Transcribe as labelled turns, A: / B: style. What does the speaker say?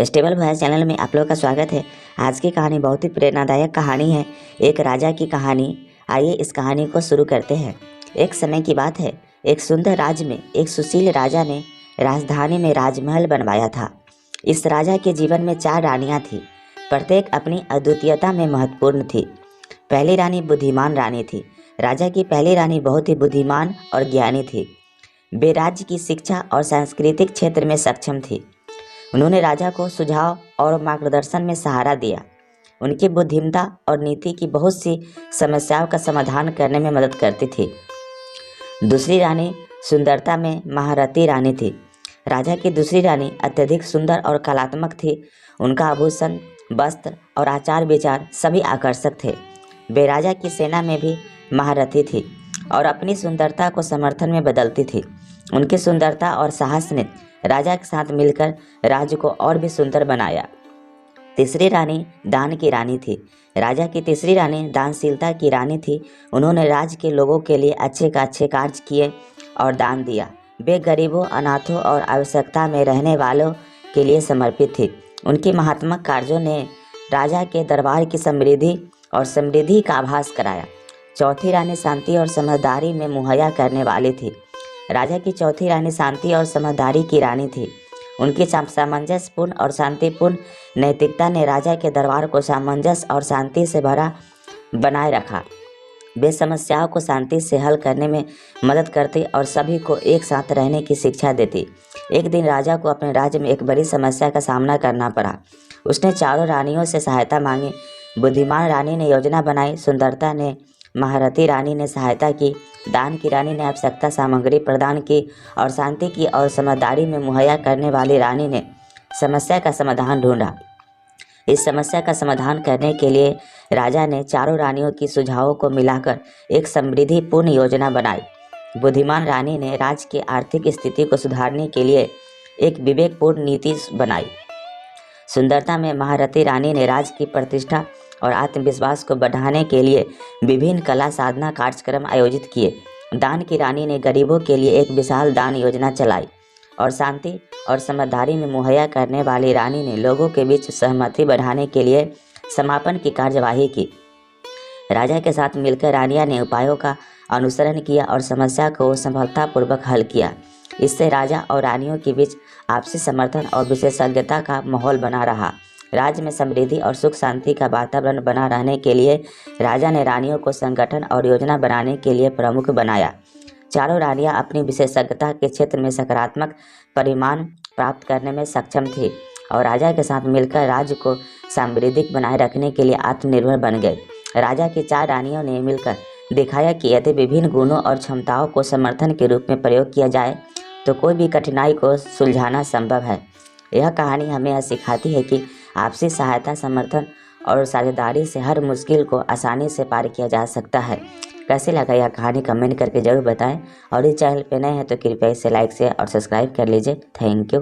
A: Stable भॉयस channel में आप लोग का स्वागत है। आज की कहानी बहुत ही प्रेरणादायक कहानी है, एक राजा की कहानी। आइए इस कहानी को शुरू करते हैं। एक समय की बात है, एक सुंदर राज्य में एक सुशील राजा ने राजधानी में राजमहल बनवाया था। इस राजा के जीवन में 4 रानियां थीं, प्रत्येक अपनी अद्वितीयता में महत्वपूर्ण थी। पहली रानी बुद्धिमान रानी थी। राजा की पहली रानी बहुत ही बुद्धिमान और ज्ञानी थी। वे राज्य की शिक्षा और सांस्कृतिक क्षेत्र में सक्षम थी। उन्होंने राजा को सुझाव और मार्गदर्शन में सहारा दिया। उनकी बुद्धिमत्ता और नीति की बहुत सी समस्याओं का समाधान करने में मदद करती थी। दूसरी रानी सुंदरता में महारथी रानी थी। राजा की दूसरी रानी अत्यधिक सुंदर और कलात्मक थी। उनका आभूषण, वस्त्र और आचार विचार सभी आकर्षक थे। वे राजा की सेना में भी महारथी थी और अपनी सुंदरता को समर्थन में बदलती थी। उनकी सुंदरता और साहस ने राजा के साथ मिलकर राज्य को और भी सुंदर बनाया। तीसरी रानी दान की रानी थी। राजा की तीसरी रानी दानशीलता की रानी थी। उन्होंने राज्य के लोगों के लिए अच्छे कार्य किए और दान दिया। वे गरीबों, अनाथों और आवश्यकता में रहने वालों के लिए समर्पित थी। उनकी महात्मक कार्यों ने राजा के दरबार की समृद्धि का आभास कराया। चौथी रानी शांति और समझदारी में मुहैया करने वाली थी। राजा की चौथी रानी शांति और समझदारी की रानी थी। उनकी सामंजस्यपूर्ण और शांतिपूर्ण नैतिकता ने राजा के दरबार को सामंजस्य और शांति से भरा बनाए रखा। वे समस्याओं को शांति से हल करने में मदद करती और सभी को एक साथ रहने की शिक्षा देती। एक दिन राजा को अपने राज्य में एक बड़ी समस्या का सामना करना पड़ा। उसने चारों रानियों से सहायता मांगी। बुद्धिमान रानी ने योजना बनाई, सुंदरता ने महारथी रानी ने सहायता की, दान की रानी ने आवश्यकता सामग्री प्रदान की और शांति की और समझदारी में मुहैया करने वाली रानी ने समस्या का समाधान ढूंढा। इस समस्या का समाधान करने के लिए राजा ने चारों रानियों की सुझावों को मिलाकर एक समृद्धिपूर्ण योजना बनाई। बुद्धिमान रानी ने राज्य की आर्थिक स्थिति को सुधारने के लिए एक विवेकपूर्ण नीति बनाई। सुंदरता में महारथी रानी ने राज्य की प्रतिष्ठा और आत्मविश्वास को बढ़ाने के लिए विभिन्न कला साधना कार्यक्रम आयोजित किए। दान की रानी ने गरीबों के लिए एक विशाल दान योजना चलाई और शांति और समझदारी में मुहैया करने वाली रानी ने लोगों के बीच सहमति बढ़ाने के लिए समापन की कार्यवाही की। राजा के साथ मिलकर रानियां ने उपायों का अनुसरण किया और समस्या को सफलतापूर्वक हल किया। इससे राजा और रानियों के बीच आपसी समर्थन और विशेषज्ञता का माहौल बना रहा। राज्य में समृद्धि और सुख शांति का वातावरण बना रहने के लिए राजा ने रानियों को संगठन और योजना बनाने के लिए प्रमुख बनाया। चारों रानियां अपनी विशेषज्ञता के क्षेत्र में सकारात्मक परिणाम प्राप्त करने में सक्षम थी और राजा के साथ मिलकर राज्य को समृद्धिक बनाए रखने के लिए आत्मनिर्भर बन गए। राजा की 4 रानियों ने मिलकर दिखाया कि यदि विभिन्न गुणों और क्षमताओं को समर्थन के रूप में प्रयोग किया जाए तो कोई भी कठिनाई को सुलझाना संभव है। यह कहानी हमें यह सिखाती है कि आपसी सहायता, समर्थन और साझेदारी से हर मुश्किल को आसानी से पार किया जा सकता है। कैसे लगा यह कहानी कमेंट करके ज़रूर बताएं और इस चैनल पर नए हैं तो कृपया इसे लाइक, शेयर और सब्सक्राइब कर लीजिए। Thank you.